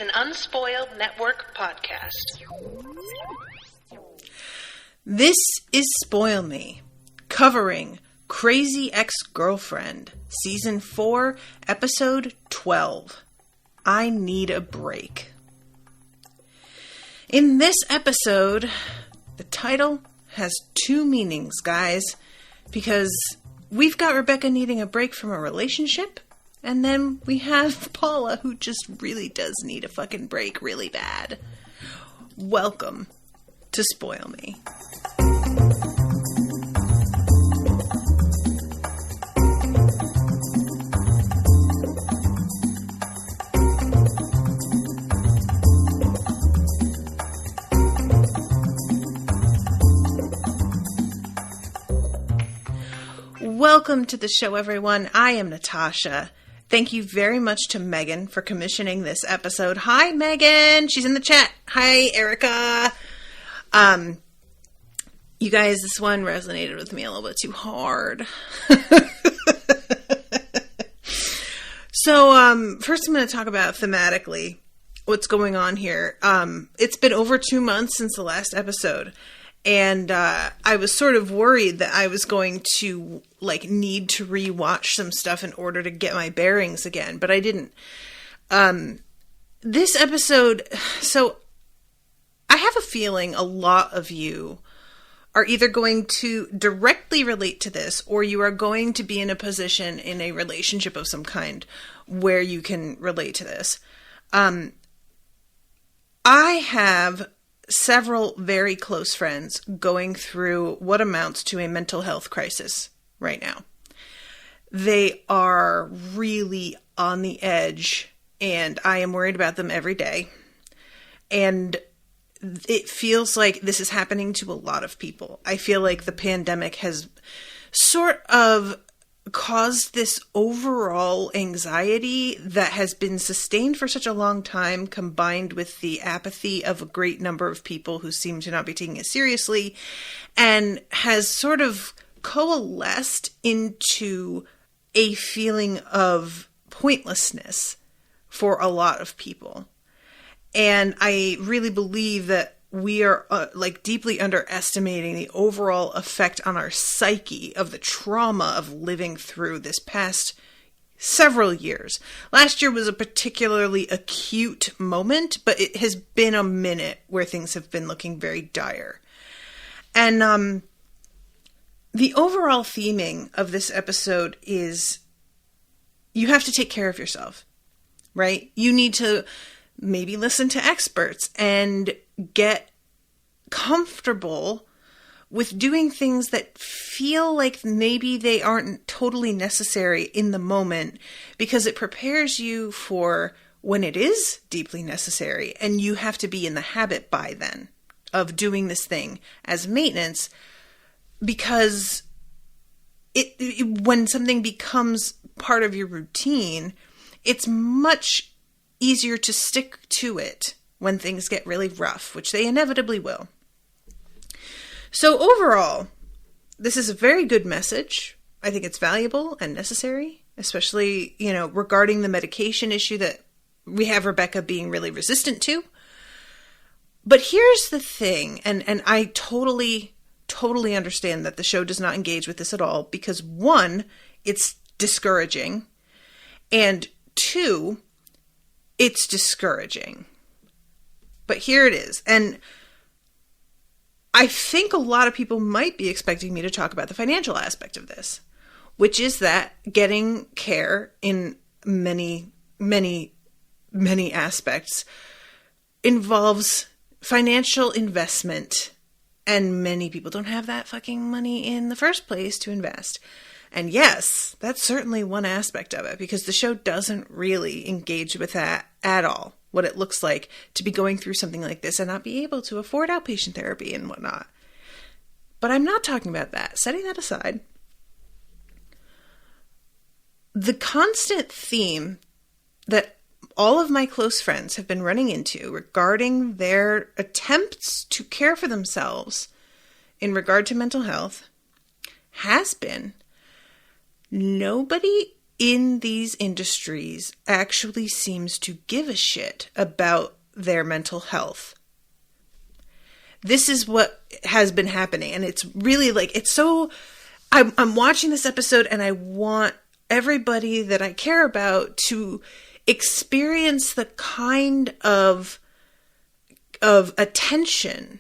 an Unspoiled Network podcast. This is Spoil Me, covering Crazy Ex-Girlfriend, Season 4, Episode 12. I Need a Break. In this episode, the title has two meanings, guys, because we've got Rebecca needing a break from a relationship, and then we have Paula, who just really does need a fucking break really bad. Welcome to Spoil Me. Welcome to the show, everyone. I am Natasha. Thank you very much to Megan for commissioning this episode. Hi, Megan. She's in the chat. Hi, Erica. You guys, this one resonated with me a little bit too hard. So, first I'm going to talk about thematically what's going on here. It's been over 2 months since the last episode. And I was sort of worried that I was going to, need to rewatch some stuff in order to get my bearings again, but I didn't. This episode, so I have a feeling a lot of you are either going to directly relate to this, or you are going to be in a position in a relationship of some kind where you can relate to this. I have several very close friends going through what amounts to a mental health crisis right now. They are really on the edge, and I am worried about them every day. And it feels like this is happening to a lot of people. I feel like the pandemic has sort of caused this overall anxiety that has been sustained for such a long time, combined with the apathy of a great number of people who seem to not be taking it seriously, and has sort of coalesced into a feeling of pointlessness for a lot of people. And I really believe that we are deeply underestimating the overall effect on our psyche of the trauma of living through this past several years. Last year was a particularly acute moment, but it has been a minute where things have been looking very dire. And the overall theming of this episode is you have to take care of yourself, right? You need to maybe listen to experts and get comfortable with doing things that feel like maybe they aren't totally necessary in the moment, because it prepares you for when it is deeply necessary, and you have to be in the habit by then of doing this thing as maintenance, because when something becomes part of your routine, it's much easier to stick to it when things get really rough, which they inevitably will. So overall, this is a very good message. I think it's valuable and necessary, especially, regarding the medication issue that we have Rebecca being really resistant to. But here's the thing, and I totally understand that the show does not engage with this at all, because one, it's discouraging, and two, it's discouraging. But here it is. And I think a lot of people might be expecting me to talk about the financial aspect of this, which is that getting care in many, many, many aspects involves financial investment. And many people don't have that fucking money in the first place to invest. And yes, that's certainly one aspect of it, because the show doesn't really engage with that at all. What it looks like to be going through something like this and not be able to afford outpatient therapy and whatnot. But I'm not talking about that. Setting that aside, the constant theme that all of my close friends have been running into regarding their attempts to care for themselves in regard to mental health has been nobody in these industries actually seems to give a shit about their mental health. This is what has been happening. And it's really like, it's so, I'm watching this episode and I want everybody that I care about to experience the kind of attention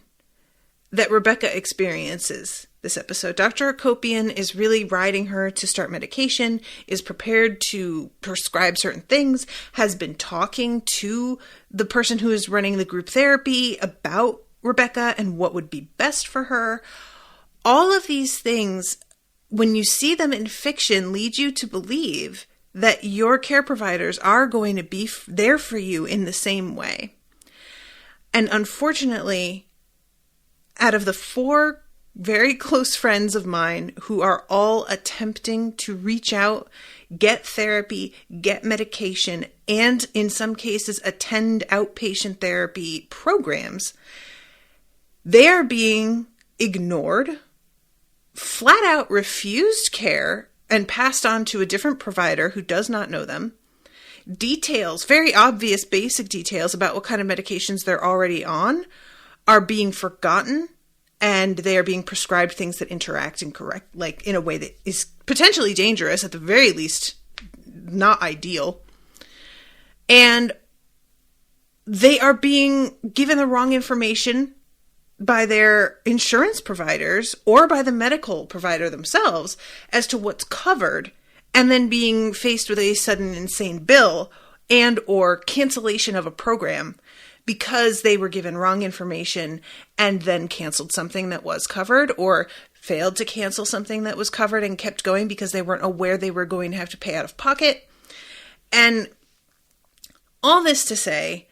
that Rebecca experiences this episode. Dr. Akopian is really riding her to start medication, is prepared to prescribe certain things, has been talking to the person who is running the group therapy about Rebecca and what would be best for her. All of these things, when you see them in fiction, lead you to believe that your care providers are going to be there for you in the same way. And unfortunately, out of the 4 very close friends of mine who are all attempting to reach out, get therapy, get medication, and in some cases attend outpatient therapy programs, they are being ignored, flat out refused care, and passed on to a different provider who does not know them. Details, very obvious basic details about what kind of medications they're already on are being forgotten, and they are being prescribed things that interact incorrect, like in a way that is potentially dangerous, at the very least not ideal. And they are being given the wrong information by their insurance providers or by the medical provider themselves as to what's covered, and then being faced with a sudden insane bill and or cancellation of a program because they were given wrong information and then canceled something that was covered, or failed to cancel something that was covered and kept going because they weren't aware they were going to have to pay out of pocket. And all this to say,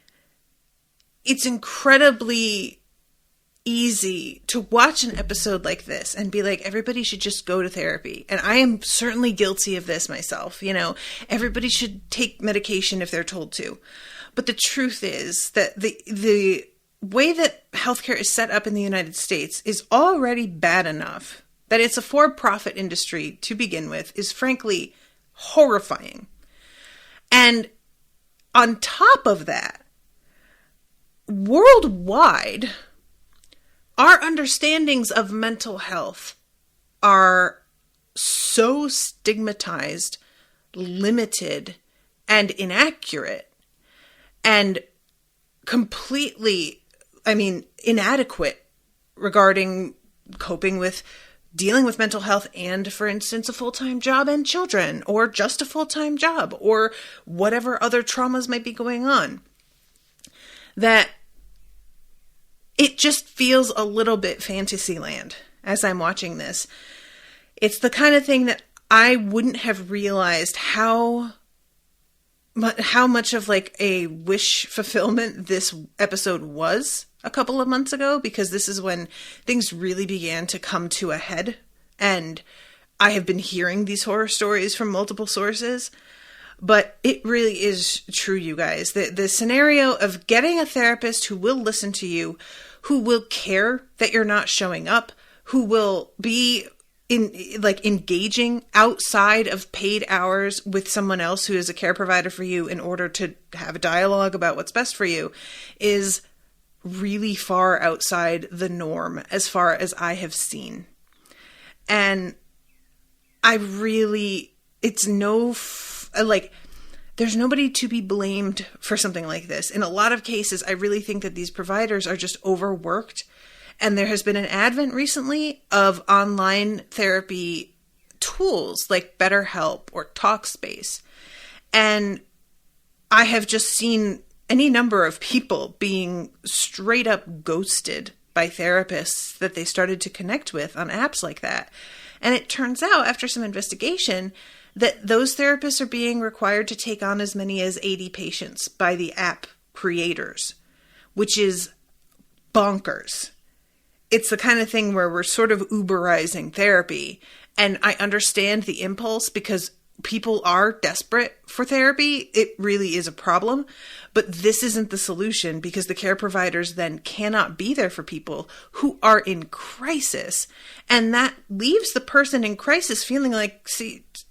it's incredibly easy to watch an episode like this and be like, everybody should just go to therapy. And I am certainly guilty of this myself. You know, everybody should take medication if they're told to. But the truth is that the way that healthcare is set up in the United States is already bad enough. That it's a for-profit industry to begin with is frankly horrifying. And on top of that, worldwide, our understandings of mental health are so stigmatized, limited, and inaccurate, and completely, inadequate regarding coping with dealing with mental health and, for instance, a full-time job and children, or just a full-time job, or whatever other traumas might be going on, that it just feels a little bit Fantasyland as I'm watching this. It's the kind of thing that I wouldn't have realized how much of like a wish fulfillment this episode was a couple of months ago, because this is when things really began to come to a head. And I have been hearing these horror stories from multiple sources, but it really is true, you guys. The scenario of getting a therapist who will listen to you, who will care that you're not showing up, who will be engaging outside of paid hours with someone else who is a care provider for you in order to have a dialogue about what's best for you, is really far outside the norm as far as I have seen. And there's nobody to be blamed for something like this. In a lot of cases, I really think that these providers are just overworked. And there has been an advent recently of online therapy tools like BetterHelp or TalkSpace. And I have just seen any number of people being straight up ghosted by therapists that they started to connect with on apps like that. And it turns out, after some investigation, that those therapists are being required to take on as many as 80 patients by the app creators, which is bonkers. It's the kind of thing where we're sort of Uberizing therapy. And I understand the impulse, because people are desperate for therapy, it really is a problem. But this isn't the solution, because the care providers then cannot be there for people who are in crisis. And that leaves the person in crisis feeling like,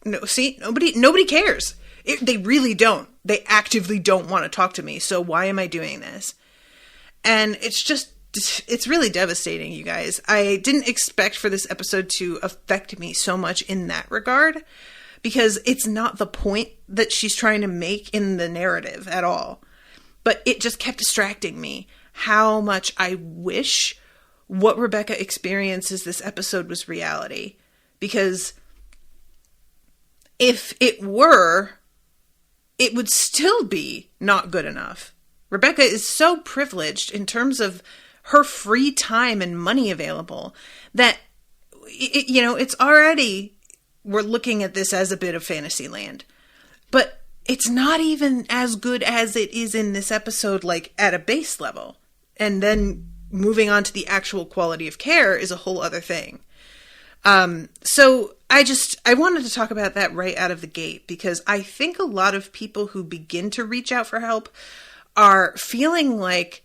nobody cares. They really don't. They actively don't want to talk to me. So why am I doing this? And it's really devastating, you guys. I didn't expect for this episode to affect me so much in that regard, because it's not the point that she's trying to make in the narrative at all. But it just kept distracting me how much I wish what Rebecca experiences this episode was reality. Because if it were, it would still be not good enough. Rebecca is so privileged in terms of her free time and money available that, it's already, we're looking at this as a bit of fantasy land. But it's not even as good as it is in this episode, like at a base level. And then moving on to the actual quality of care is a whole other thing. So I wanted to talk about that right out of the gate, because I think a lot of people who begin to reach out for help are feeling like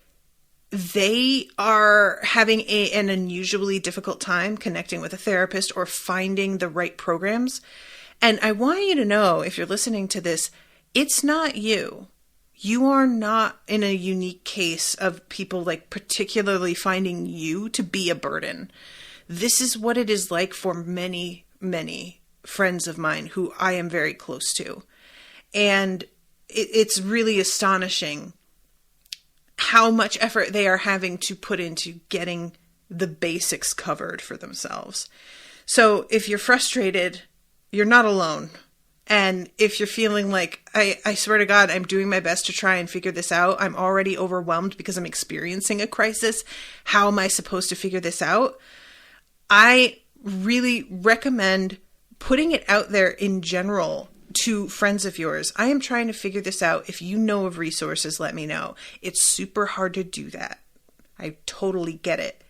they are having an unusually difficult time connecting with a therapist or finding the right programs. And I want you to know, if you're listening to this, it's not you. You are not in a unique case of people like particularly finding you to be a burden. This is what it is like for many, many friends of mine who I am very close to. And it's really astonishing how much effort they are having to put into getting the basics covered for themselves. So if you're frustrated, you're not alone. And if you're feeling like, I swear to God, I'm doing my best to try and figure this out, I'm already overwhelmed because I'm experiencing a crisis, how am I supposed to figure this out? I really recommend putting it out there in general to friends of yours. I am trying to figure this out. If you know of resources, let me know. It's super hard to do that. I totally get it.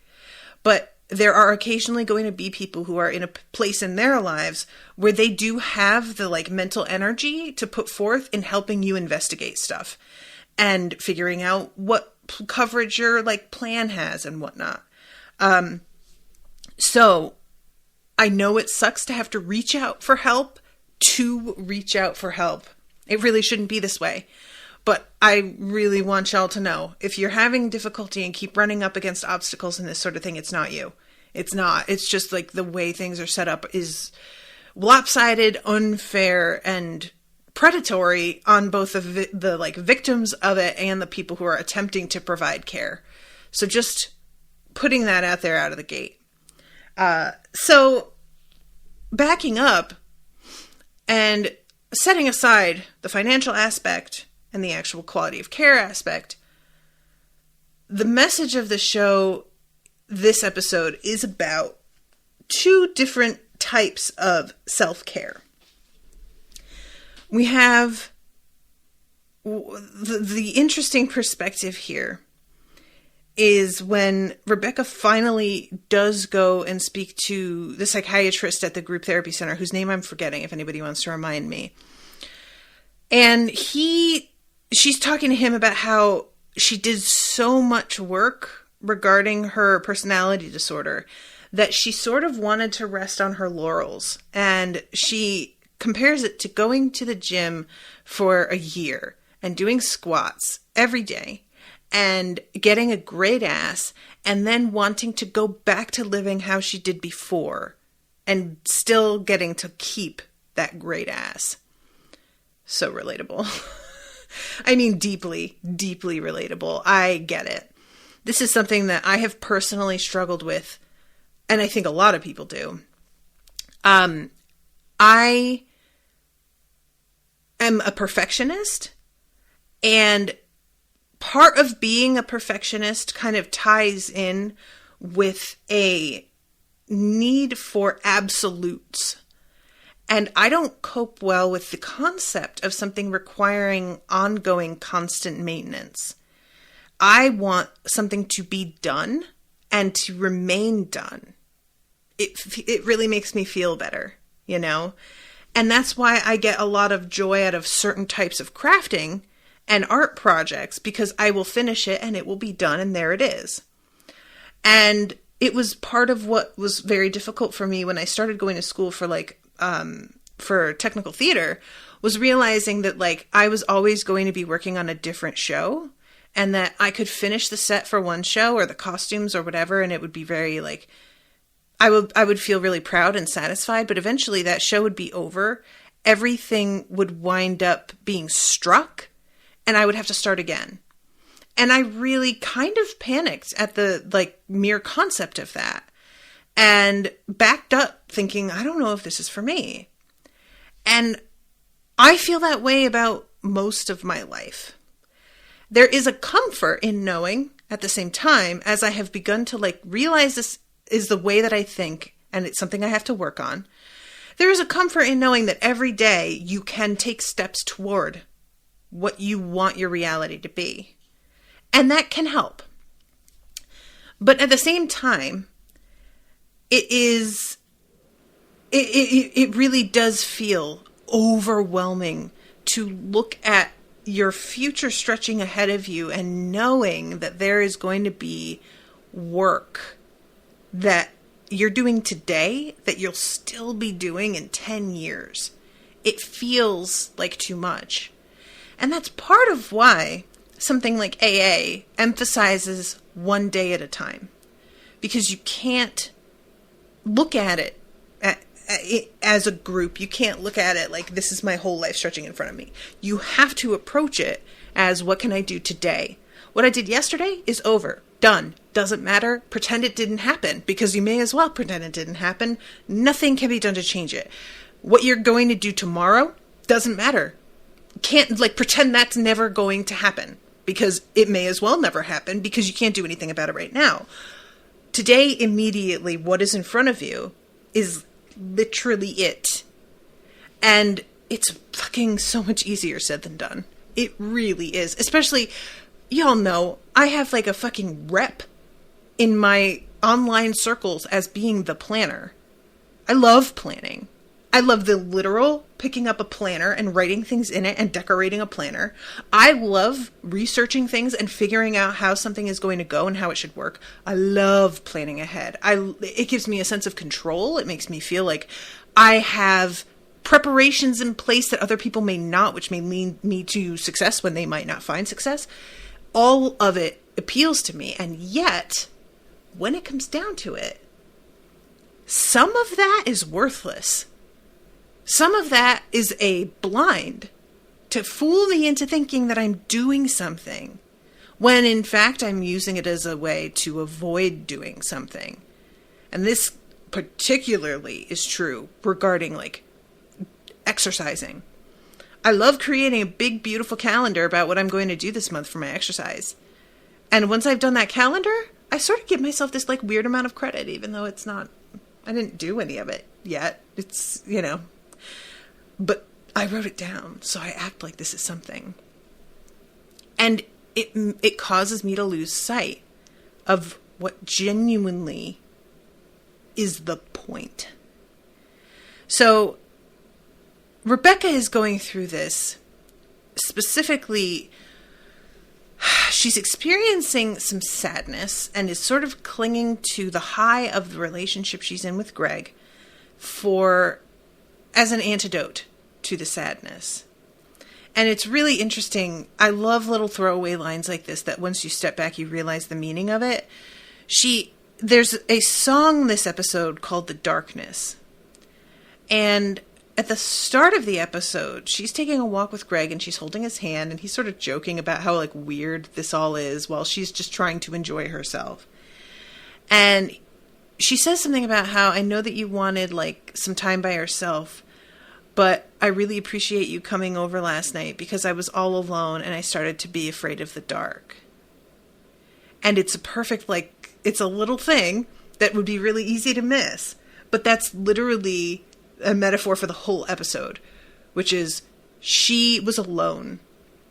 But there are occasionally going to be people who are in a place in their lives where they do have the mental energy to put forth in helping you investigate stuff and figuring out what coverage your plan has and whatnot. So I know it sucks to have to reach out for help. It really shouldn't be this way. But I really want y'all to know, if you're having difficulty and keep running up against obstacles and this sort of thing, it's not you. It's not. It's just the way things are set up is lopsided, unfair, and predatory on both the victims of it and the people who are attempting to provide care. So just putting that out there out of the gate. So backing up and setting aside the financial aspect and the actual quality of care aspect, the message of the show this episode is about two different types of self-care. We have the interesting perspective here is when Rebecca finally does go and speak to the psychiatrist at the group therapy center, whose name I'm forgetting, if anybody wants to remind me. And she's talking to him about how she did so much work regarding her personality disorder that she sort of wanted to rest on her laurels. And she compares it to going to the gym for a year and doing squats every day and getting a great ass, and then wanting to go back to living how she did before and still getting to keep that great ass. So relatable. I mean, deeply, deeply relatable. I get it. This is something that I have personally struggled with, and I think a lot of people do. I am a perfectionist, and part of being a perfectionist kind of ties in with a need for absolutes. And I don't cope well with the concept of something requiring ongoing constant maintenance. I want something to be done and to remain done. It really makes me feel better, And that's why I get a lot of joy out of certain types of crafting and art projects, because I will finish it and it will be done and there it is. And it was part of what was very difficult for me when I started going to school for for technical theater, was realizing that I was always going to be working on a different show, and that I could finish the set for one show or the costumes or whatever, and it would be very I would feel really proud and satisfied, but eventually that show would be over. Everything would wind up being struck, and I would have to start again. And I really kind of panicked at the mere concept of that, and backed up thinking, I don't know if this is for me. And I feel that way about most of my life. There is a comfort in knowing, at the same time, as I have begun to realize this is the way that I think, and it's something I have to work on. There is a comfort in knowing that every day you can take steps toward what you want your reality to be. And that can help. But at the same time, it really does feel overwhelming to look at your future stretching ahead of you and knowing that there is going to be work that you're doing today that you'll still be doing in 10 years. It feels like too much. And that's part of why something like AA emphasizes one day at a time. Because you can't look at it as a group. You can't look at it like this is my whole life stretching in front of me. You have to approach it as, what can I do today? What I did yesterday is over. Done. Doesn't matter. Pretend it didn't happen, because you may as well pretend it didn't happen. Nothing can be done to change it. What you're going to do tomorrow doesn't matter. Can't pretend that's never going to happen, because it may as well never happen, because you can't do anything about it right now. Today, immediately, what is in front of you is literally it. And it's fucking so much easier said than done. It really is. Especially, y'all know, I have a fucking rep in my online circles as being the planner. I love planning. I love the literal picking up a planner and writing things in it and decorating a planner. I love researching things and figuring out how something is going to go and how it should work. I love planning ahead. It gives me a sense of control. It makes me feel like I have preparations in place that other people may not, which may lead me to success when they might not find success. All of it appeals to me. And yet, when it comes down to it, some of that is worthless. Some of that is a blind to fool me into thinking that I'm doing something, when in fact I'm using it as a way to avoid doing something. And this particularly is true regarding exercising. I love creating a big, beautiful calendar about what I'm going to do this month for my exercise. And once I've done that calendar, I sort of give myself this weird amount of credit, even though it's not, I didn't do any of it yet. It's, but I wrote it down, so I act like this is something. And it causes me to lose sight of what genuinely is the point. So Rebecca is going through this. Specifically, she's experiencing some sadness and is sort of clinging to the high of the relationship she's in with Greg as an antidote to the sadness. And it's really interesting. I love little throwaway lines like this, that once you step back, you realize the meaning of it. There's a song this episode called The Darkness. And at the start of the episode, she's taking a walk with Greg and she's holding his hand, and he's sort of joking about how weird this all is while she's just trying to enjoy herself. And she says something about how, I know that you wanted some time by yourself, but I really appreciate you coming over last night because I was all alone and I started to be afraid of the dark. And it's a perfect, it's a little thing that would be really easy to miss. But that's literally a metaphor for the whole episode, which is she was alone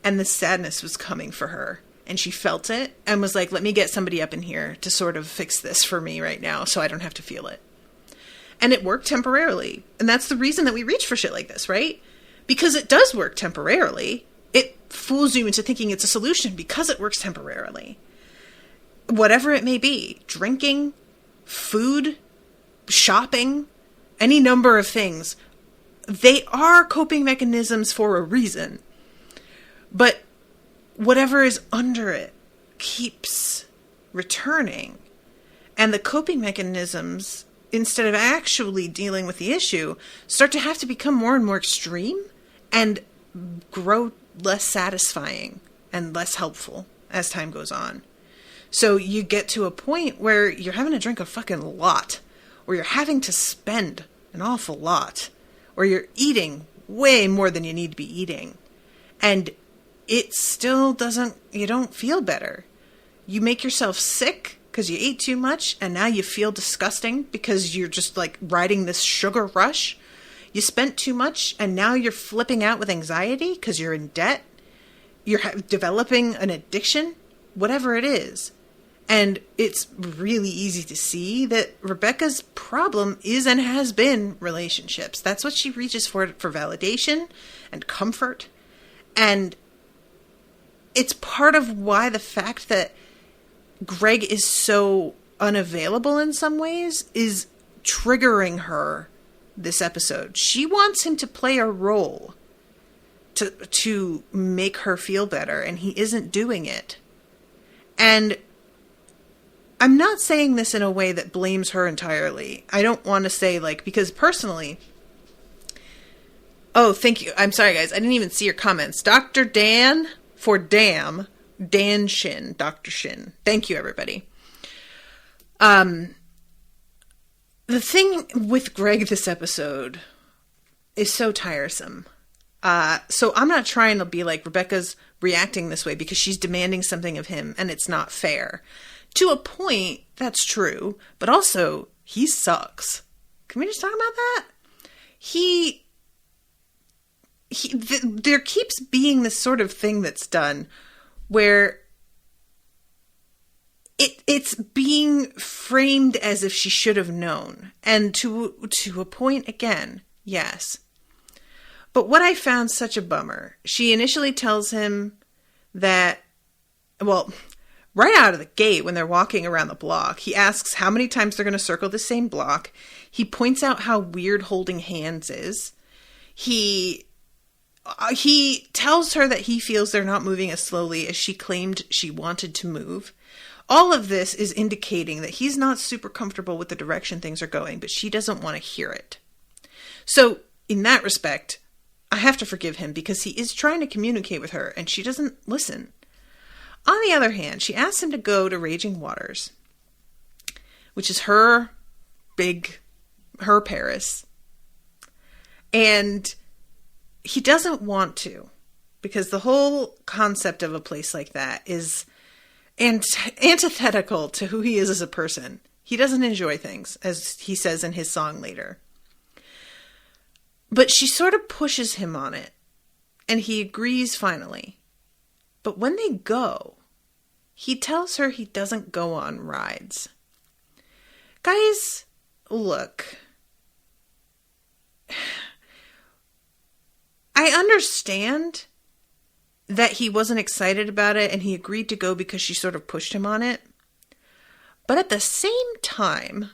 and the sadness was coming for her. And she felt it and was like, let me get somebody up in here to sort of fix this for me right now so I don't have to feel it. And it worked temporarily. And that's the reason that we reach for shit like this, right? Because it does work temporarily. It fools you into thinking it's a solution because it works temporarily. Whatever it may be, drinking, food, shopping, any number of things, they are coping mechanisms for a reason. But whatever is under it keeps returning. And the coping mechanisms, instead of actually dealing with the issue, start to have to become more and more extreme and grow less satisfying and less helpful as time goes on. So you get to a point where you're having to drink a fucking lot, or you're having to spend an awful lot, or you're eating way more than you need to be eating. And it still doesn't, you don't feel better. You make yourself sick because you ate too much, and now you feel disgusting because you're just like riding this sugar rush. You spent too much, and now you're flipping out with anxiety because you're in debt. You're developing an addiction, whatever it is. And it's really easy to see that Rebecca's problem is and has been relationships. That's what she reaches for validation and comfort. And it's part of why the fact that Greg is so unavailable in some ways is triggering her this episode. She wants him to play a role to make her feel better, and he isn't doing it. And I'm not saying this in a way that blames her entirely. I don't want to say, like, because personally... Oh, thank you. I'm sorry, guys. I didn't even see your comments. Dr. Dan for damn. Dan Shin. Dr. Shin. Thank you, everybody. The thing with Greg this episode is so tiresome. So I'm not trying to be like, Rebecca's reacting this way because she's demanding something of him and it's not fair. To a point, that's true, but also, he sucks. Can we just talk about that? There keeps being this sort of thing that's done where it's being framed as if she should have known. And to a point, again, yes. But what I found such a bummer, she initially tells him that, well... Right out of the gate, when they're walking around the block, he asks how many times they're going to circle the same block. He points out how weird holding hands is. He tells her that he feels they're not moving as slowly as she claimed she wanted to move. All of this is indicating that he's not super comfortable with the direction things are going, but she doesn't want to hear it. So, in that respect, I have to forgive him because he is trying to communicate with her and she doesn't listen. On the other hand, she asks him to go to Raging Waters, which is her Paris. And he doesn't want to, because the whole concept of a place like that is antithetical to who he is as a person. He doesn't enjoy things, as he says in his song later. But she sort of pushes him on it, and he agrees finally. But when they go, he tells her he doesn't go on rides. Guys, look. I understand that he wasn't excited about it and he agreed to go because she sort of pushed him on it. But at the same time,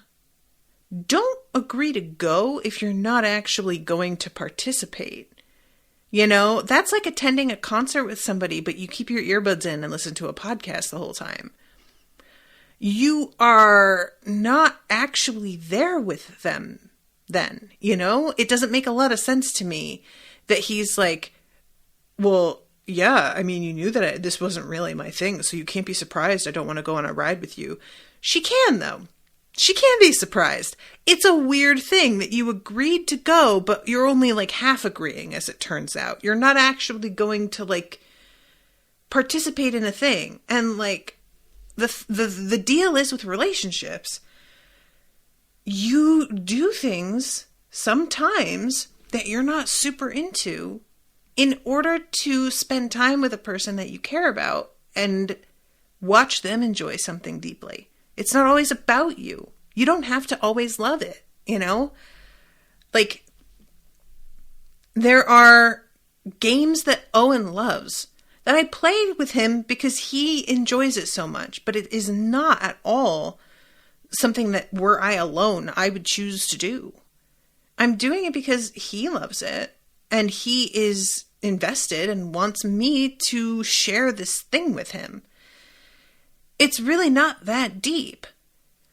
don't agree to go if you're not actually going to participate. You know, that's like attending a concert with somebody, but you keep your earbuds in and listen to a podcast the whole time. You are not actually there with them then, you know? It doesn't make a lot of sense to me that he's like, well, yeah, I mean, you knew that this wasn't really my thing, so you can't be surprised I don't want to go on a ride with you. She can, though. She can be surprised. It's a weird thing that you agreed to go, but you're only like half agreeing, as it turns out. You're not actually going to like participate in a thing. And like the deal is with relationships, you do things sometimes that you're not super into in order to spend time with a person that you care about and watch them enjoy something deeply. It's not always about you. You don't have to always love it you know? Like, there are games that Owen loves that I played with him because he enjoys it so much, but it is not at all something that, were I alone, I would choose to do. I'm doing it because he loves it, and he is invested and wants me to share this thing with him. It's really not that deep.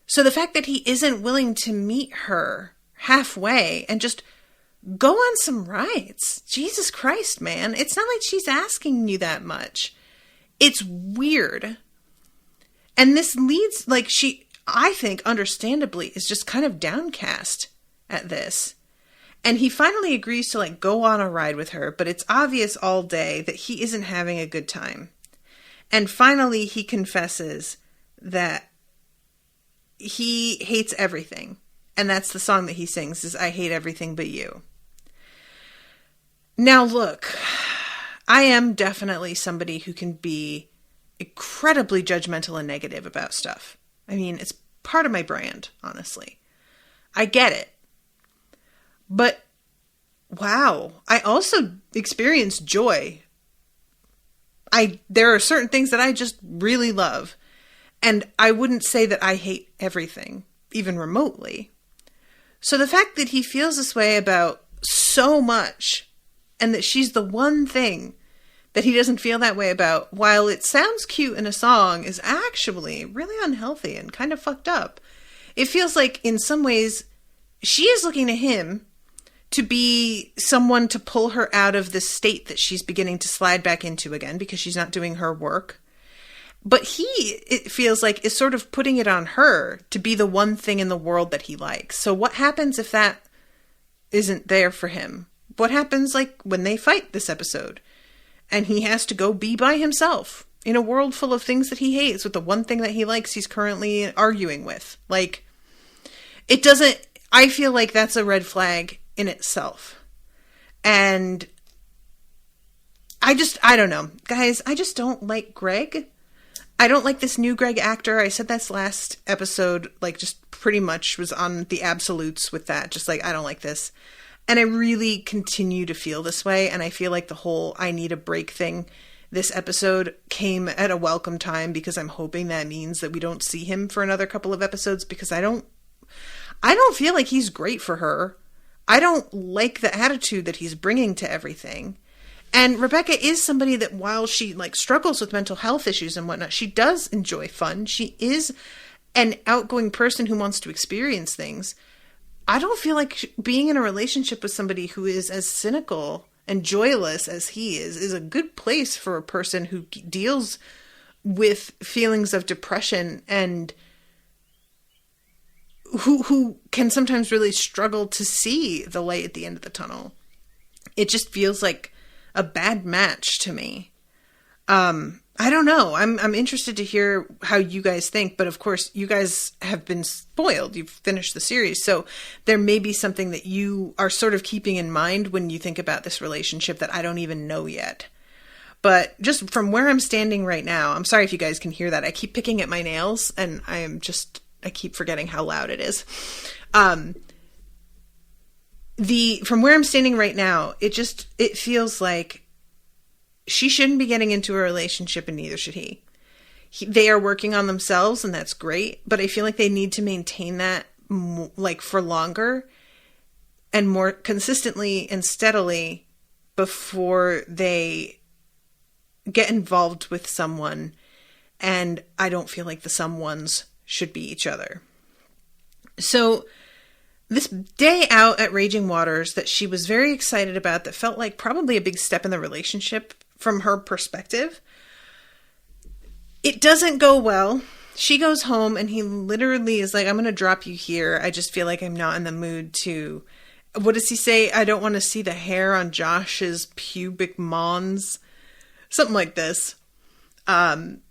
So the fact that he isn't willing to meet her halfway and just go on some rides. Jesus Christ, man. It's not like she's asking you that much. It's weird. And this leads, like, she, I think, understandably, is just kind of downcast at this. And he finally agrees to, like, go on a ride with her, but it's obvious all day that he isn't having a good time. And finally, he confesses that he hates everything. And that's the song that he sings, is I Hate Everything But You. Now, look, I am definitely somebody who can be incredibly judgmental and negative about stuff. I mean, it's part of my brand, honestly. I get it. But, wow, I also experience joy. There are certain things that I just really love. And I wouldn't say that I hate everything, even remotely. So the fact that he feels this way about so much, and that she's the one thing that he doesn't feel that way about, while it sounds cute in a song, is actually really unhealthy and kind of fucked up. It feels like, in some ways, she is looking to him to be someone to pull her out of this state that she's beginning to slide back into again because she's not doing her work. But he, it feels like, is sort of putting it on her to be the one thing in the world that he likes. So what happens if that isn't there for him? What happens, like, when they fight this episode and he has to go be by himself in a world full of things that he hates with the one thing that he likes he's currently arguing with? Like, it doesn't, I feel like that's a red flag in itself. And I don't know. Guys, I just don't like Greg. I don't like this new Greg actor. I said this last episode, like, just pretty much was on the absolutes with that. Just like, I don't like this. And I really continue to feel this way. And I feel like the whole I need a break thing this episode came at a welcome time, because I'm hoping that means that we don't see him for another couple of episodes, because I don't feel like he's great for her. I don't like the attitude that he's bringing to everything. And Rebecca is somebody that, while she, like, struggles with mental health issues and whatnot, she does enjoy fun. She is an outgoing person who wants to experience things. I don't feel like being in a relationship with somebody who is as cynical and joyless as he is a good place for a person who deals with feelings of depression and who can sometimes really struggle to see the light at the end of the tunnel. It just feels like a bad match to me. I don't know. I'm interested to hear how you guys think, but of course you guys have been spoiled. You've finished the series, so there may be something that you are sort of keeping in mind when you think about this relationship that I don't even know yet. But just from where I'm standing right now, I'm sorry if you guys can hear that. I keep picking at my nails, and I keep forgetting how loud it is. From where I'm standing right now, it feels like she shouldn't be getting into a relationship, and neither should he. They are working on themselves, and that's great, but I feel like they need to maintain that, like, for longer and more consistently and steadily before they get involved with someone. And I don't feel like the someones should be each other. So this day out at Raging Waters that she was very excited about, that felt like probably a big step in the relationship from her perspective, it doesn't go well. She goes home and he literally is like, I'm going to drop you here. I just feel like I'm not in the mood to, what does he say? I don't want to see the hair on Josh's pubic mons. Something like this. And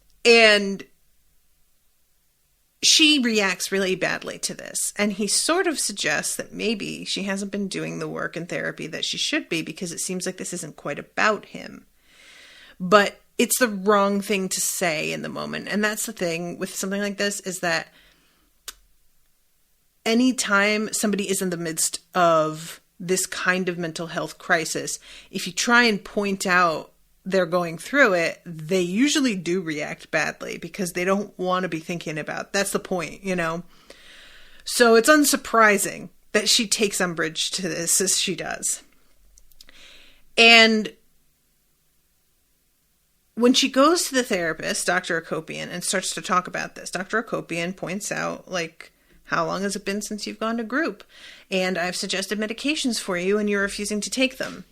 she reacts really badly to this. And he sort of suggests that maybe she hasn't been doing the work in therapy that she should be, because it seems like this isn't quite about him. But it's the wrong thing to say in the moment. And that's the thing with something like this, is that anytime somebody is in the midst of this kind of mental health crisis, if you try and point out they're going through it, they usually do react badly because they don't want to be thinking about. That's the point, you know? So it's unsurprising that she takes umbrage to this as she does. And when she goes to the therapist, Dr. Akopian, and starts to talk about this, Dr. Akopian points out, like, how long has it been since you've gone to group? And I've suggested medications for you and you're refusing to take them.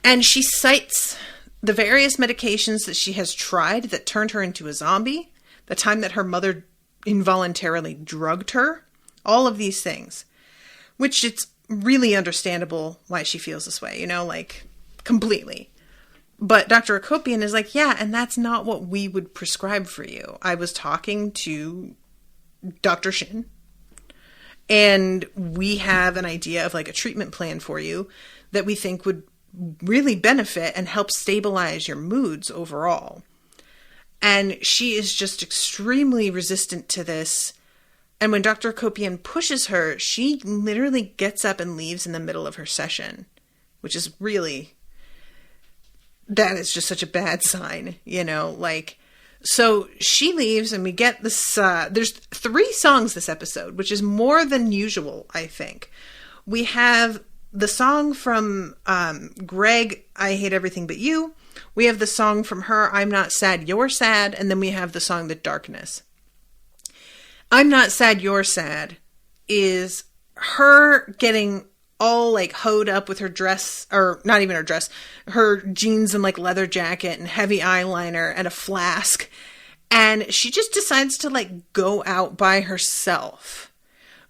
And she cites the various medications that she has tried that turned her into a zombie, the time that her mother involuntarily drugged her, all of these things, which it's really understandable why she feels this way, you know, like completely. But Dr. Akopian is like, yeah, and that's not what we would prescribe for you. I was talking to Dr. Shin, and we have an idea of like a treatment plan for you that we think would really benefit and help stabilize your moods overall. And she is just extremely resistant to this. And when Dr. Akopian pushes her, she literally gets up and leaves in the middle of her session, which is really, that is just such a bad sign, you know, like, so she leaves and we get this, there's 3 songs this episode, which is more than usual, I think. We have the song from Greg, I Hate Everything But You. We have the song from her, I'm Not Sad, You're Sad. And then we have the song The Darkness. I'm Not Sad, You're Sad is her getting all like hoed up with her dress, or not even her dress, her jeans and like leather jacket and heavy eyeliner and a flask. And she just decides to like go out by herself,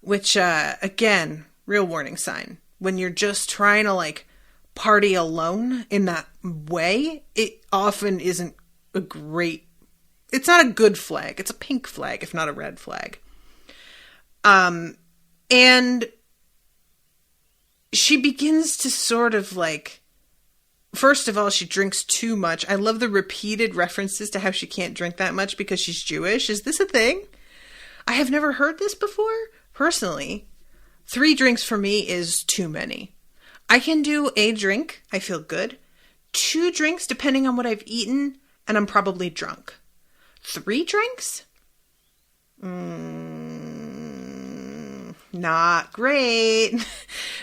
which again, real warning sign. When you're just trying to like party alone in that way, it often isn't a great, it's not a good flag. It's a pink flag, if not a red flag. And she begins to sort of like, first of all, she drinks too much. I love the repeated references to how she can't drink that much because she's Jewish. Is this a thing? I have never heard this before. Personally, 3 drinks for me is too many. I can do a drink. I feel good. 2 drinks, depending on what I've eaten, and I'm probably drunk. 3 drinks? Not great.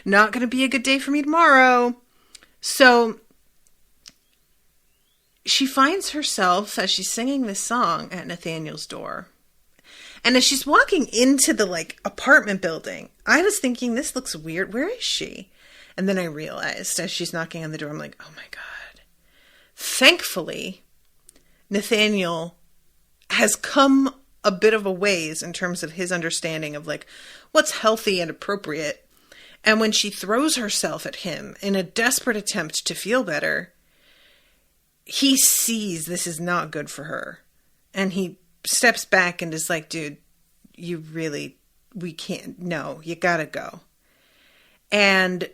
Not going to be a good day for me tomorrow. So she finds herself, as she's singing this song, at Nathaniel's door. And as she's walking into the like apartment building, I was thinking, this looks weird. Where is she? And then I realized as she's knocking on the door, I'm like, oh my God. Thankfully, Nathaniel has come a bit of a ways in terms of his understanding of like what's healthy and appropriate. And when she throws herself at him in a desperate attempt to feel better, he sees this is not good for her. And he steps back and is like, dude, we can't, no, you gotta go. And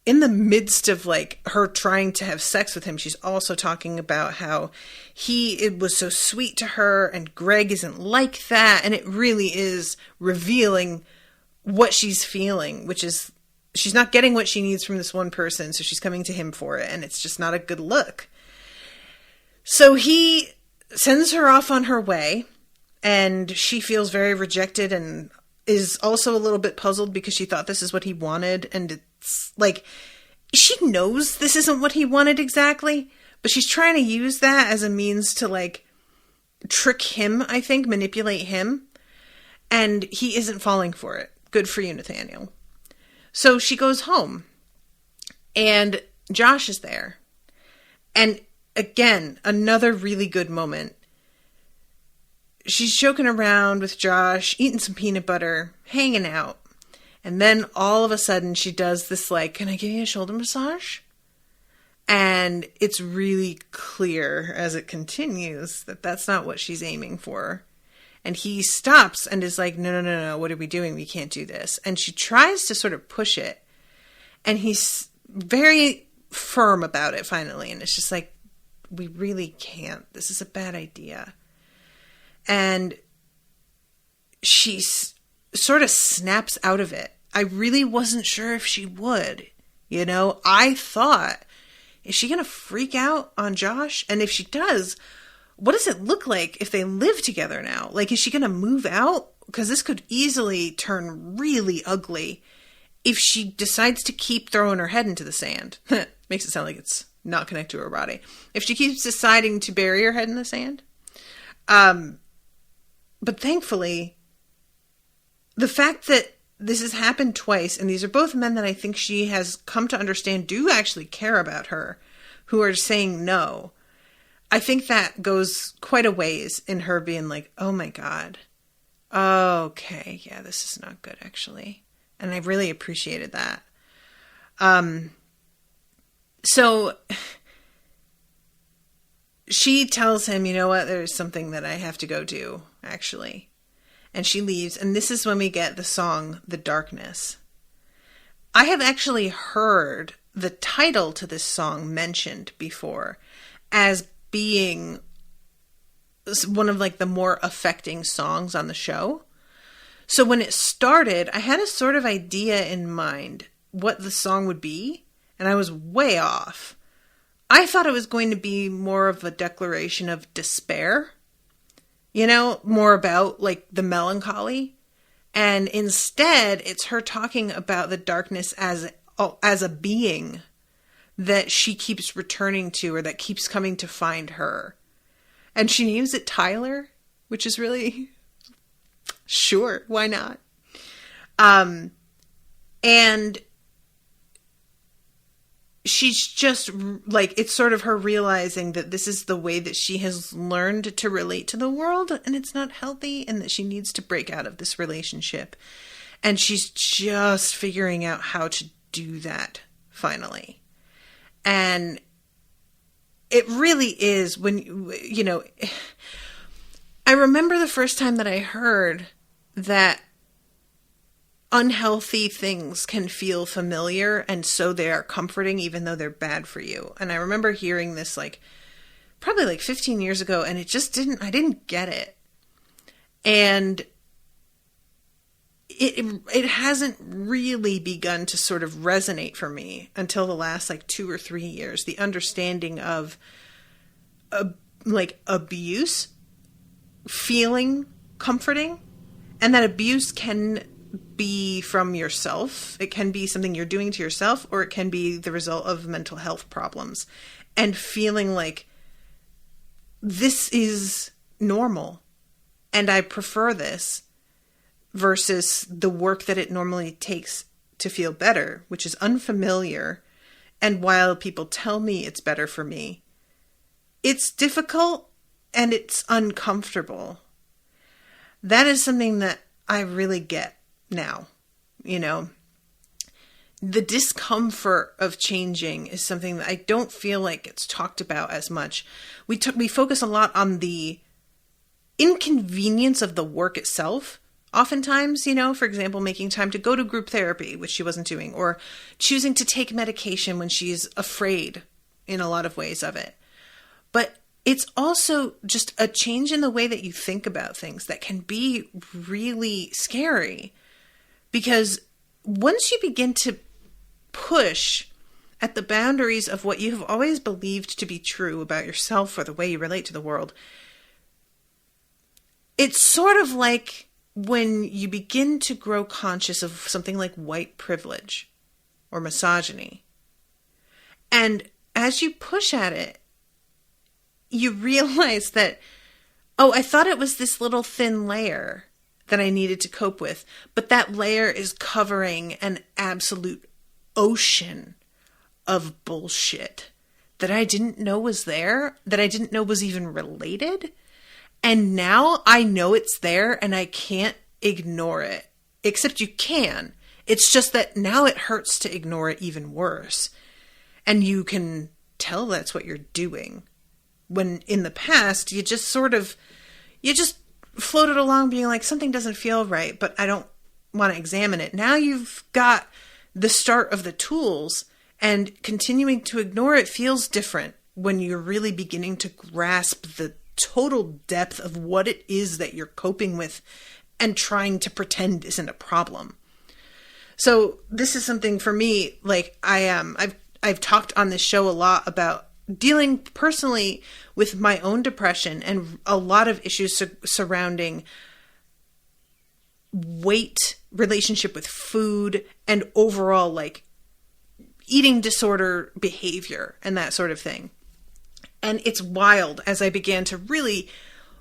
in the midst of like her trying to have sex with him, she's also talking about how it was so sweet to her and Greg isn't like that. And it really is revealing what she's feeling, which is she's not getting what she needs from this one person. So she's coming to him for it. And it's just not a good look. So he sends her off on her way, and she feels very rejected and is also a little bit puzzled because she thought this is what he wanted. And it's like, she knows this isn't what he wanted exactly, but she's trying to use that as a means to like trick him, I think, manipulate him. And he isn't falling for it. Good for you, Nathaniel. So she goes home and Josh is there. And again, another really good moment. She's joking around with Josh, eating some peanut butter, hanging out. And then all of a sudden she does this like, can I give you a shoulder massage? And it's really clear as it continues that that's not what she's aiming for. And he stops and is like, no, what are we doing? We can't do this. And she tries to sort of push it. And he's very firm about it finally. And it's just like, we really can't. This is a bad idea. And she sort of snaps out of it. I really wasn't sure if she would. You know, I thought, is she going to freak out on Josh? And if she does, what does it look like if they live together now? Like, is she going to move out? Because this could easily turn really ugly if she decides to keep throwing her head into the sand. Makes it sound like it's not connected to her body. If she keeps deciding to bury her head in the sand. But thankfully, the fact that this has happened twice, and these are both men that I think she has come to understand do actually care about her, who are saying no. I think that goes quite a ways in her being like, oh my God. Okay, yeah, this is not good, actually. And I really appreciated that. So she tells him, you know what, there's something that I have to go do, actually. And she leaves, and this is when we get the song, The Darkness. I have actually heard the title to this song mentioned before as being one of like the more affecting songs on the show. So when it started, I had a sort of idea in mind what the song would be, and I was way off. I thought it was going to be more of a declaration of despair, you know, more about like the melancholy. And instead, it's her talking about the darkness as a being that she keeps returning to, or that keeps coming to find her. And she names it Tyler, which is really, sure, why not? And she's just like, it's sort of her realizing that this is the way that she has learned to relate to the world, and it's not healthy, and that she needs to break out of this relationship. And she's just figuring out how to do that finally. And it really is when, you know, I remember the first time that I heard that unhealthy things can feel familiar, and so they are comforting even though they're bad for you. And I remember hearing this like probably like 15 years ago, and it just I didn't get it. And it hasn't really begun to sort of resonate for me until the last like 2 or 3 years. The understanding of like abuse feeling comforting, and that abuse can be from yourself. It can be something you're doing to yourself, or it can be the result of mental health problems, and feeling like this is normal and I prefer this versus the work that it normally takes to feel better, which is unfamiliar. And while people tell me it's better for me, it's difficult and it's uncomfortable. That is something that I really get now. You know, the discomfort of changing is something that I don't feel like it's talked about as much. We focus a lot on the inconvenience of the work itself. Oftentimes, you know, for example, making time to go to group therapy, which she wasn't doing, or choosing to take medication when she's afraid in a lot of ways of it. But it's also just a change in the way that you think about things that can be really scary. Because once you begin to push at the boundaries of what you have always believed to be true about yourself or the way you relate to the world, it's sort of like when you begin to grow conscious of something like white privilege or misogyny. And as you push at it, you realize that, oh, I thought it was this little thin layer that I needed to cope with, but that layer is covering an absolute ocean of bullshit that I didn't know was there, that I didn't know was even related. And now I know it's there and I can't ignore it. Except you can. It's just that now it hurts to ignore it even worse. And you can tell that's what you're doing. When in the past, you just floated along being like, something doesn't feel right, but I don't want to examine it. Now you've got the start of the tools, and continuing to ignore it feels different when you're really beginning to grasp the total depth of what it is that you're coping with and trying to pretend isn't a problem. So this is something for me, like I've talked on this show a lot about dealing personally with my own depression and a lot of issues surrounding weight, relationship with food, and overall like eating disorder behavior and that sort of thing. And it's wild as I began to really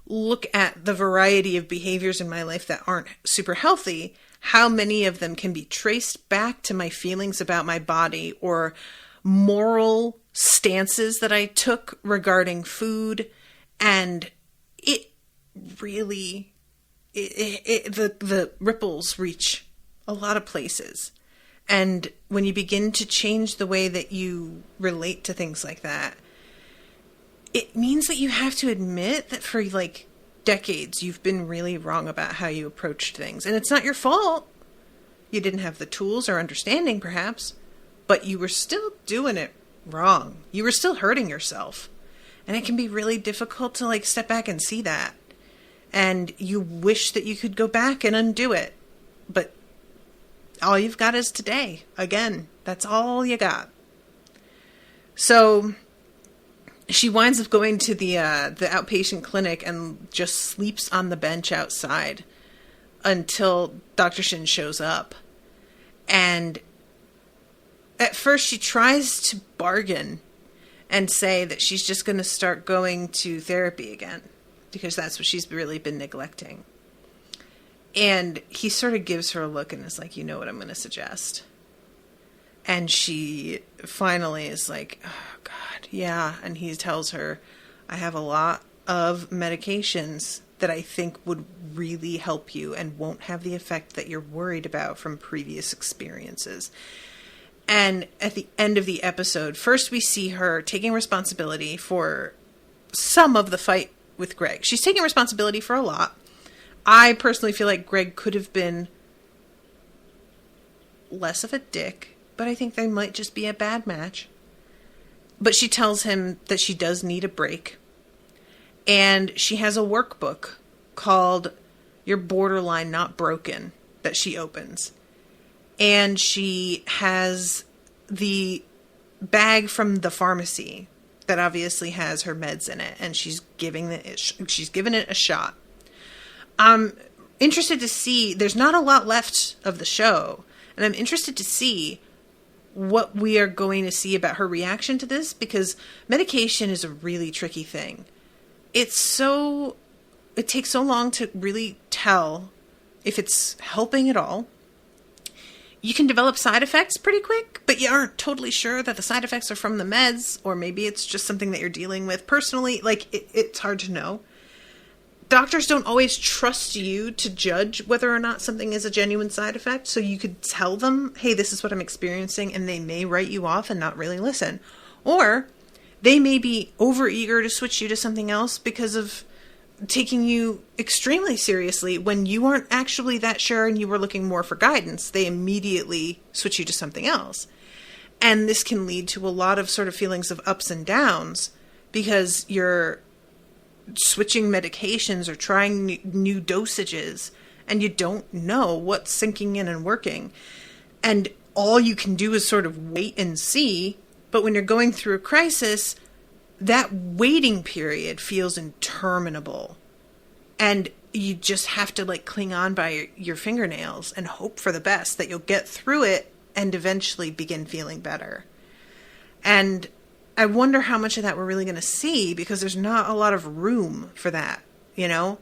look at the variety of behaviors in my life that aren't super healthy, how many of them can be traced back to my feelings about my body or moral stances that I took regarding food. And it really, the ripples reach a lot of places. And when you begin to change the way that you relate to things like that, it means that you have to admit that for like decades, you've been really wrong about how you approached things. And it's not your fault. You didn't have the tools or understanding, perhaps, but you were still doing it wrong. You were still hurting yourself. And it can be really difficult to like step back and see that. And you wish that you could go back and undo it. But all you've got is today. Again, that's all you got. So she winds up going to the outpatient clinic and just sleeps on the bench outside until Dr. Shin shows up. And at first she tries to bargain and say that she's just going to start going to therapy again because that's what she's really been neglecting. And he sort of gives her a look and is like, you know what I'm going to suggest? And she finally is like, oh, God, yeah. And he tells her, I have a lot of medications that I think would really help you and won't have the effect that you're worried about from previous experiences. And at the end of the episode, first we see her taking responsibility for some of the fight with Greg. She's taking responsibility for a lot. I personally feel like Greg could have been less of a dick, but I think they might just be a bad match. But she tells him that she does need a break. And she has a workbook called You're Borderline Not Broken that she opens. And she has the bag from the pharmacy that obviously has her meds in it. And she's given it a shot. I'm interested to see, there's not a lot left of the show. And I'm interested to see what we are going to see about her reaction to this, because medication is a really tricky thing. It takes so long to really tell if it's helping at all. You can develop side effects pretty quick, but you aren't totally sure that the side effects are from the meds, or maybe it's just something that you're dealing with personally. Like, it's hard to know. Doctors don't always trust you to judge whether or not something is a genuine side effect. So you could tell them, hey, this is what I'm experiencing, and they may write you off and not really listen. Or they may be overeager to switch you to something else because of taking you extremely seriously when you aren't actually that sure and you were looking more for guidance. They immediately switch you to something else. And this can lead to a lot of sort of feelings of ups and downs because you're switching medications or trying new dosages and you don't know what's sinking in and working. And all you can do is sort of wait and see. But when you're going through a crisis, that waiting period feels interminable. And you just have to like cling on by your fingernails and hope for the best, that you'll get through it and eventually begin feeling better. And I wonder how much of that we're really going to see, because there's not a lot of room for that, you know?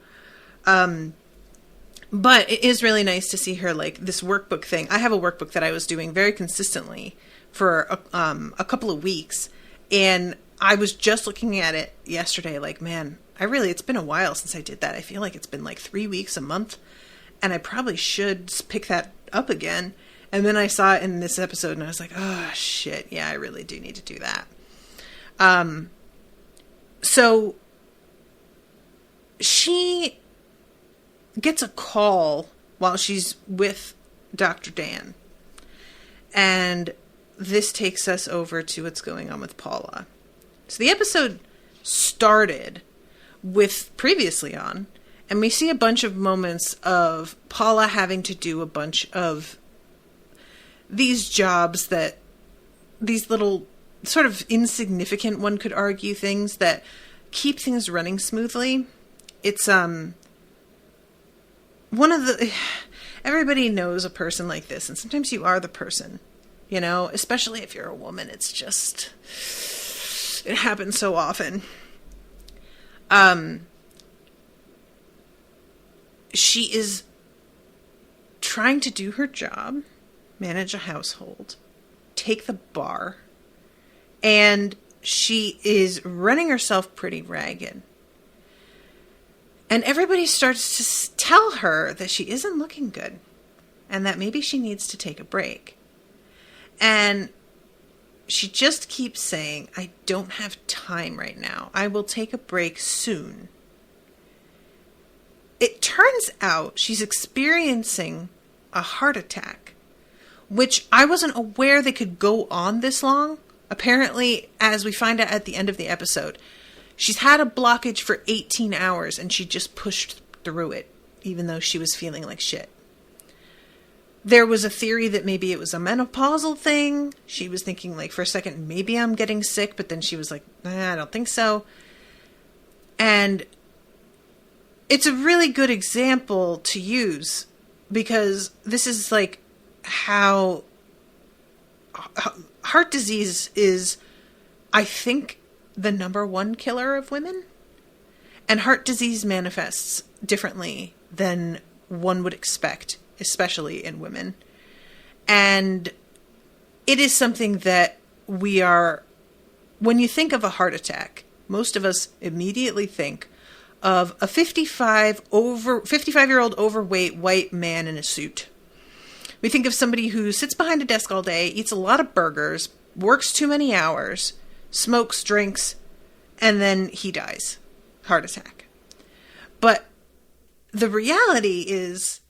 But it is really nice to see her, like, this workbook thing. I have a workbook that I was doing very consistently for a couple of weeks, and I was just looking at it yesterday, like, man, it's been a while since I did that. I feel like it's been like 3 weeks, a month, and I probably should pick that up again. And then I saw it in this episode, and I was like, oh, shit, yeah, I really do need to do that. So she gets a call while she's with Dr. Dan. And this takes us over to what's going on with Paula. So the episode started with previously on, And we see a bunch of moments of Paula having to do a bunch of these jobs that, these little sort of insignificant, one could argue, things that keep things running smoothly. It's, one of the, everybody knows a person like this, and sometimes you are the person, you know, especially if you're a woman. It's just, it happens so often. She is trying to do her job, manage a household, take the bar, and she is running herself pretty ragged. And everybody starts to tell her that she isn't looking good and that maybe she needs to take a break. And she just keeps saying, I don't have time right now. I will take a break soon. It turns out she's experiencing a heart attack, which I wasn't aware they could go on this long. Apparently, as we find out at the end of the episode, she's had a blockage for 18 hours and she just pushed through it, even though she was feeling like shit. There was a theory that maybe it was a menopausal thing. She was thinking, like, for a second, maybe I'm getting sick, but then she was like, I don't think so. And it's a really good example to use because this is like how heart disease is, I think, the number one killer of women. And heart disease manifests differently than one would expect, especially in women. And it is something that we are, when you think of a heart attack, most of us immediately think of a 55-year-old overweight white man in a suit. We think of somebody who sits behind a desk all day, eats a lot of burgers, works too many hours, smokes, drinks, and then he dies. Heart attack. But the reality is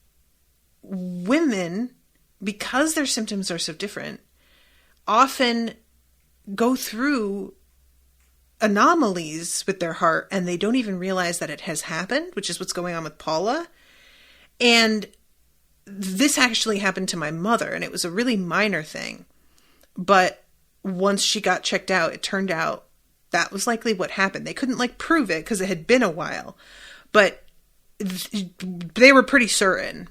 women, because their symptoms are so different, often go through anomalies with their heart and they don't even realize that it has happened, which is what's going on with Paula. And this actually happened to my mother, and it was a really minor thing. But once she got checked out, it turned out that was likely what happened. They couldn't prove it because it had been a while, but they were pretty certain.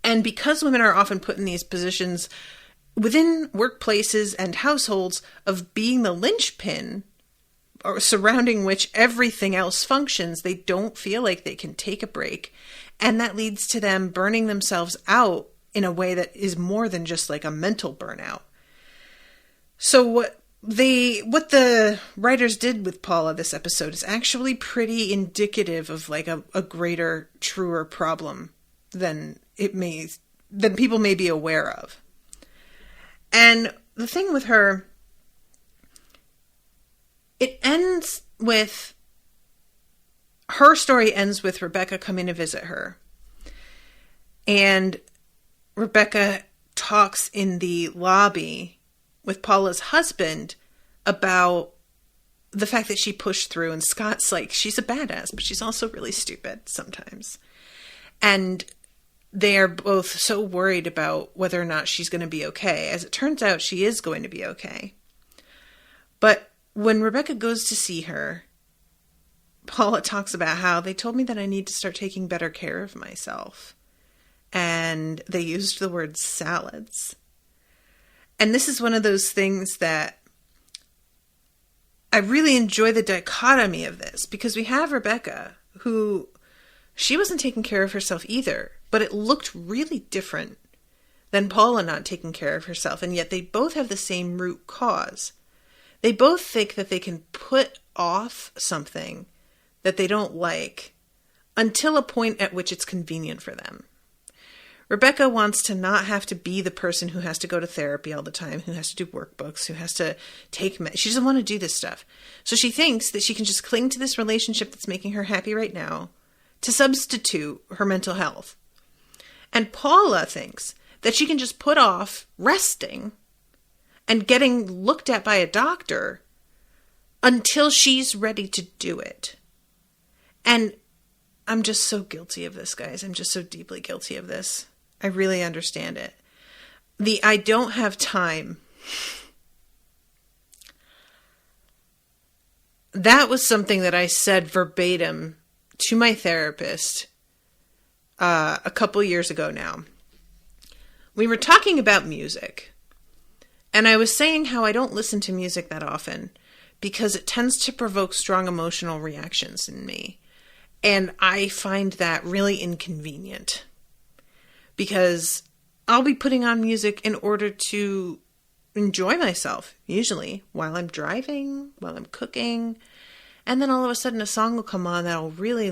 And because women are often put in these positions within workplaces and households of being the linchpin or surrounding which everything else functions, they don't feel like they can take a break. And that leads to them burning themselves out in a way that is more than just like a mental burnout. So what the writers did with Paula this episode is actually pretty indicative of like a greater, truer problem than people may be aware of. And the thing with her, her story ends with Rebecca coming to visit her. And Rebecca talks in the lobby with Paula's husband about the fact that she pushed through, and Scott's like, she's a badass, but she's also really stupid sometimes. And they are both so worried about whether or not she's going to be okay. As it turns out, she is going to be okay. But when Rebecca goes to see her, Paula talks about how they told me that I need to start taking better care of myself. And they used the word salads. And this is one of those things that I really enjoy the dichotomy of this, because we have Rebecca, who she wasn't taking care of herself either, but it looked really different than Paula not taking care of herself. And yet they both have the same root cause. They both think that they can put off something that they don't like until a point at which it's convenient for them. Rebecca wants to not have to be the person who has to go to therapy all the time, who has to do workbooks, who has to she doesn't want to do this stuff. So she thinks that she can just cling to this relationship that's making her happy right now to substitute her mental health. And Paula thinks that she can just put off resting and getting looked at by a doctor until she's ready to do it. And I'm just so guilty of this, guys. I'm just so deeply guilty of this. I really understand it. I don't have time. That was something that I said verbatim to my therapist a couple years ago now. We were talking about music, and I was saying how I don't listen to music that often because it tends to provoke strong emotional reactions in me. And I find that really inconvenient because I'll be putting on music in order to enjoy myself, usually while I'm driving, while I'm cooking. And then all of a sudden a song will come on that'll really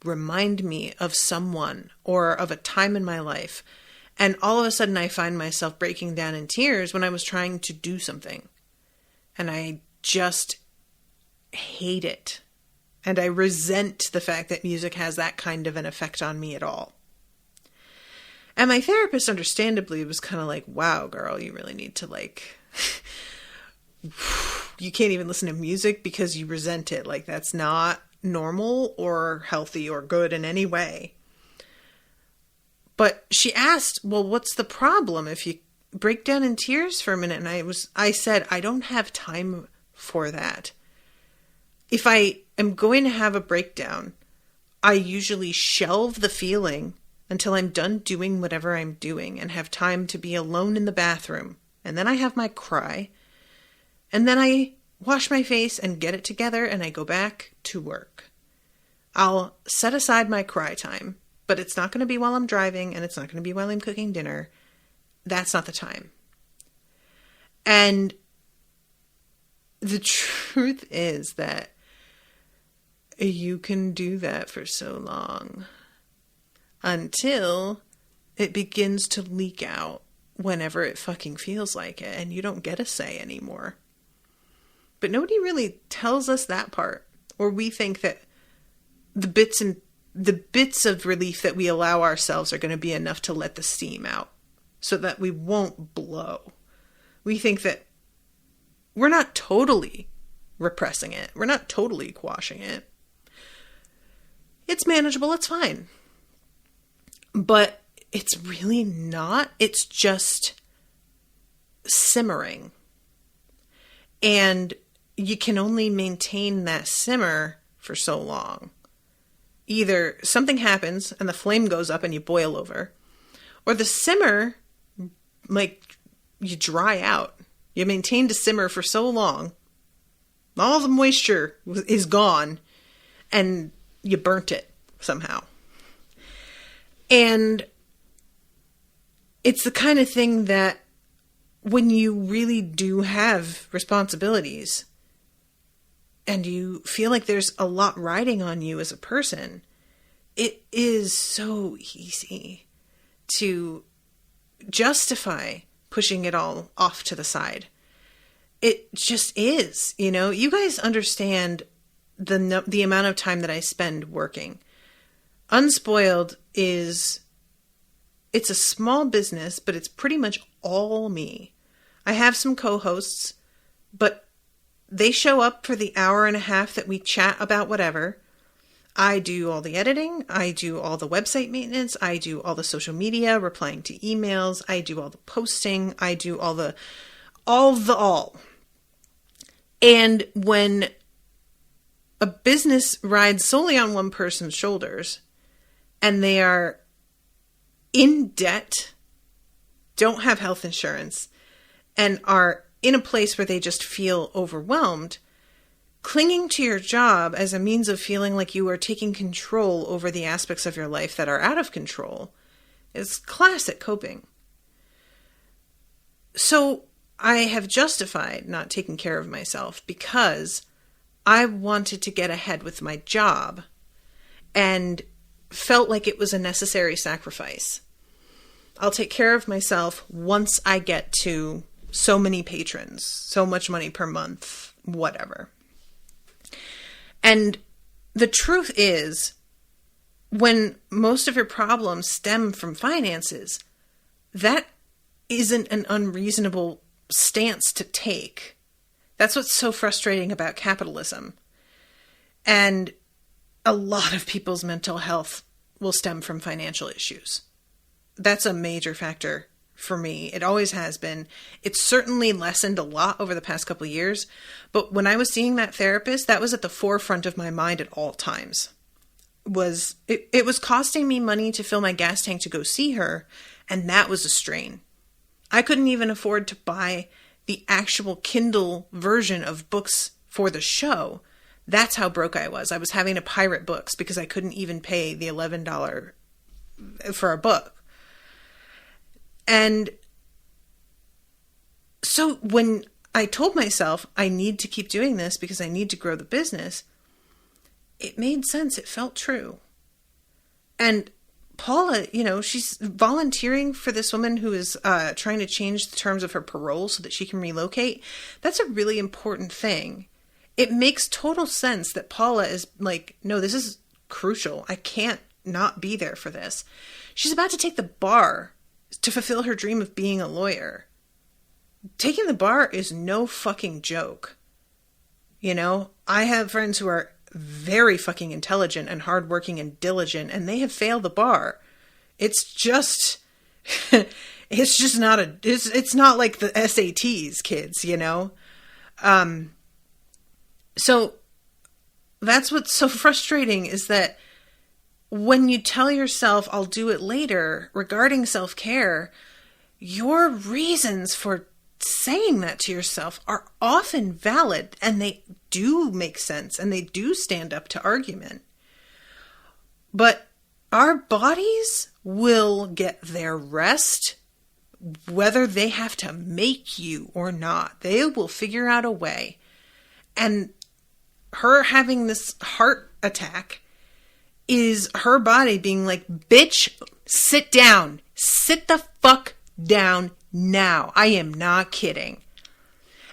remind me of someone or of a time in my life. And all of a sudden I find myself breaking down in tears when I was trying to do something. And I just hate it. And I resent the fact that music has that kind of an effect on me at all. And my therapist, understandably, was kind of like, wow, girl, you really need to you can't even listen to music because you resent it. That's not normal or healthy or good in any way. But she asked, well, what's the problem if you break down in tears for a minute? And I said, I don't have time for that. If I am going to have a breakdown, I usually shelve the feeling until I'm done doing whatever I'm doing and have time to be alone in the bathroom. And then I have my cry. And then I wash my face and get it together and I go back to work. I'll set aside my cry time, but it's not going to be while I'm driving and it's not going to be while I'm cooking dinner. That's not the time. And the truth is that you can do that for so long until it begins to leak out whenever it fucking feels like it and you don't get a say anymore. But nobody really tells us that part. Or we think that the bits of relief that we allow ourselves are going to be enough to let the steam out so that we won't blow. We think that we're not totally repressing it. We're not totally quashing it. It's manageable. It's fine. But it's really not. It's just simmering. And you can only maintain that simmer for so long. Either something happens and the flame goes up and you boil over, or the simmer, you dry out. You maintained a simmer for so long, all the moisture is gone, and you burnt it somehow. And it's the kind of thing that when you really do have responsibilities and you feel like there's a lot riding on you as a person, it is so easy to justify pushing it all off to the side. It just is, you guys understand the amount of time that I spend working. Unspoiled it's a small business, but it's pretty much all me. I have some co-hosts, but they show up for the hour and a half that we chat about whatever. I do all the editing. I do all the website maintenance. I do all the social media, replying to emails. I do all the posting. I do all. And when a business rides solely on one person's shoulders and they are in debt, don't have health insurance, and are in a place where they just feel overwhelmed, clinging to your job as a means of feeling like you are taking control over the aspects of your life that are out of control is classic coping. So I have justified not taking care of myself because I wanted to get ahead with my job and felt like it was a necessary sacrifice. I'll take care of myself once I get to so many patrons, so much money per month, whatever. And the truth is, when most of your problems stem from finances, that isn't an unreasonable stance to take. That's what's so frustrating about capitalism. And a lot of people's mental health will stem from financial issues. That's a major factor for me. It always has been. It's certainly lessened a lot over the past couple of years, but when I was seeing that therapist, that was at the forefront of my mind at all times. It was costing me money to fill my gas tank to go see her, and that was a strain. I couldn't even afford to buy the actual Kindle version of books for the show. That's how broke I was. I was having to pirate books because I couldn't even pay the $11 for a book. And so when I told myself I need to keep doing this because I need to grow the business, it made sense. It felt true. And Paula, she's volunteering for this woman who is trying to change the terms of her parole so that she can relocate. That's a really important thing. It makes total sense that Paula is like, no, this is crucial. I can't not be there for this. She's about to take the bar to fulfill her dream of being a lawyer. Taking the bar is no fucking joke. I have friends who are very fucking intelligent and hardworking and diligent, and they have failed the bar. It's just not it's not like the SATs, kids, So that's what's so frustrating is that when you tell yourself, I'll do it later, regarding self-care, your reasons for saying that to yourself are often valid, and they do make sense, and they do stand up to argument. But our bodies will get their rest, whether they have to make you or not. They will figure out a way. And her having this heart attack is her body being like, bitch, sit down. Sit the fuck down now. I am not kidding.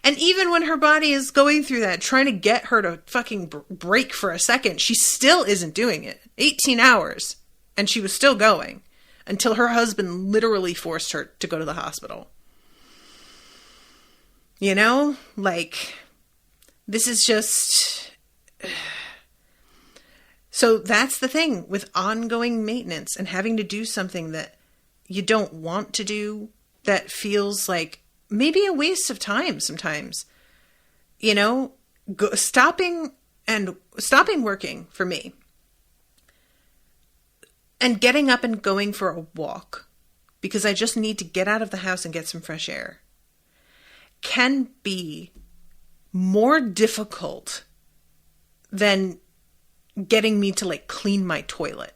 And even when her body is going through that, trying to get her to fucking break for a second, she still isn't doing it. 18 hours. And she was still going until her husband literally forced her to go to the hospital. This is just... So that's the thing with ongoing maintenance and having to do something that you don't want to do, that feels like maybe a waste of time sometimes. Stopping working for me and getting up and going for a walk because I just need to get out of the house and get some fresh air can be more difficult than getting me to clean my toilet.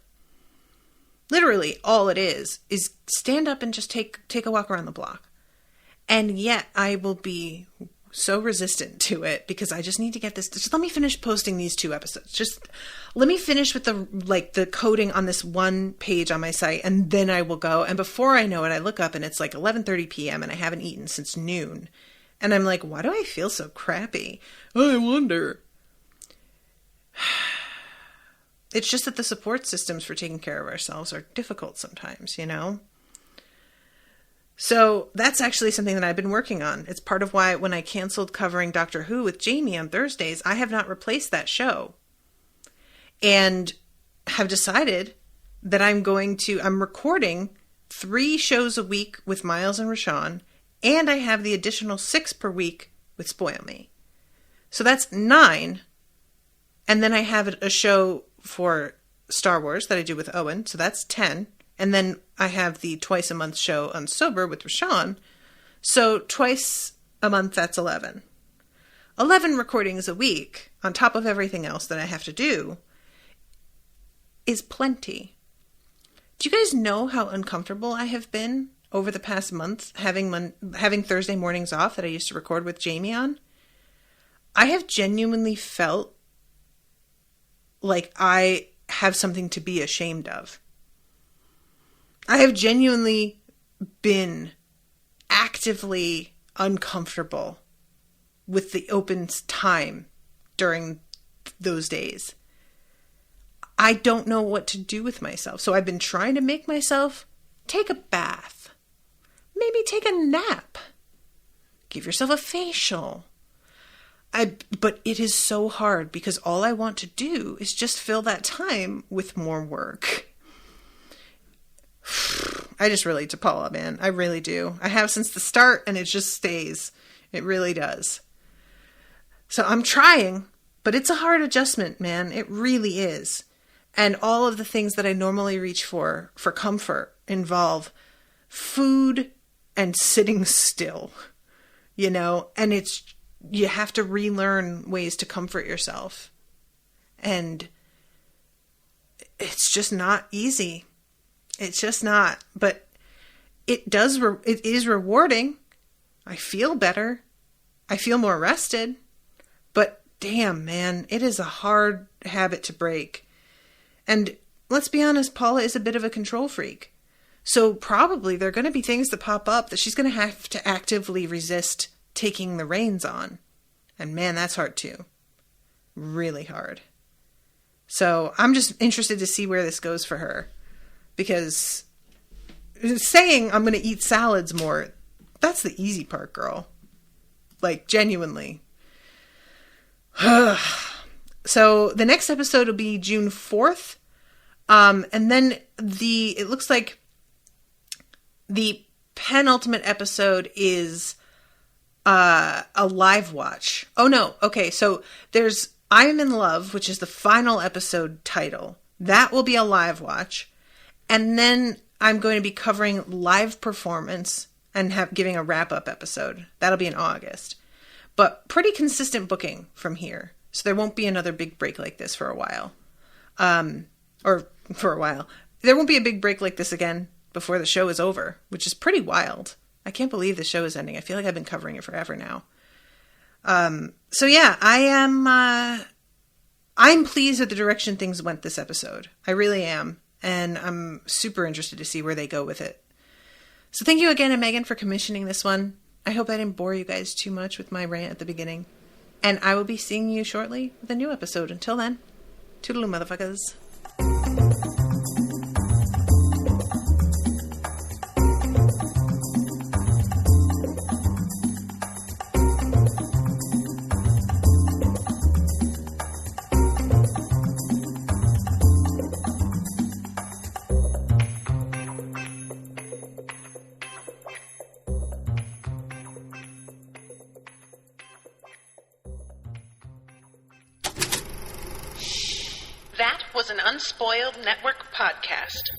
Literally, all it is stand up and just take a walk around the block. And yet I will be so resistant to it because I just need to get this. Just let me finish posting these 2 episodes. Just let me finish with the coding on this one page on my site, and then I will go. And before I know it, I look up and it's 11:30 p.m. and I haven't eaten since noon. And I'm like, why do I feel so crappy? I wonder. It's just that the support systems for taking care of ourselves are difficult sometimes, So that's actually something that I've been working on. It's part of why when I canceled covering Doctor Who with Jamie on Thursdays, I have not replaced that show. And have decided that I'm recording 3 shows a week with Miles and Rashawn, and I have the additional 6 per week with Spoil Me. So that's 9. And then I have a show for Star Wars that I do with Owen, so that's 10. And then I have the twice a month show on Sober with Rashawn. So twice a month, that's 11. 11 recordings a week on top of everything else that I have to do is plenty. Do you guys know how uncomfortable I have been over the past month having Thursday mornings off that I used to record with Jamie on? I have genuinely felt like I have something to be ashamed of. I have genuinely been actively uncomfortable with the open time during those days. I don't know what to do with myself. So I've been trying to make myself take a bath. Maybe take a nap. Give yourself a facial. But it is so hard because all I want to do is just fill that time with more work. I just relate to Paula, man. I really do. I have since the start, and it just stays. It really does. So I'm trying, but it's a hard adjustment, man. It really is. And all of the things that I normally reach for comfort involve food and sitting still, you know, and you have to relearn ways to comfort yourself. And it's just not easy. It's just not, but it is rewarding. I feel better. I feel more rested, but damn, man, it is a hard habit to break. And let's be honest, Paula is a bit of a control freak. So probably there are going to be things that pop up that she's going to have to actively resist taking the reins on. And man, that's hard too. Really hard. So I'm just interested to see where this goes for her. Because saying I'm going to eat salads more, that's the easy part, girl. Like, genuinely. So the next episode will be June 4th. And then it looks like the penultimate episode is a live watch. Oh no. Okay. So there's I'm in Love, which is the final episode title. That will be a live watch. And then I'm going to be covering live performance and giving a wrap up episode. That'll be in August. But pretty consistent booking from here. So there won't be another big break like this for a while. Or for a while. There won't be a big break like this again before the show is over, which is pretty wild. I can't believe the show is ending. I feel like I've been covering it forever now. So yeah, I'm pleased with the direction things went this episode. I really am. And I'm super interested to see where they go with it. So thank you again to Megan for commissioning this one. I hope I didn't bore you guys too much with my rant at the beginning. And I will be seeing you shortly with a new episode. Until then, toodaloo, motherfuckers. That was an Unspoiled Network podcast.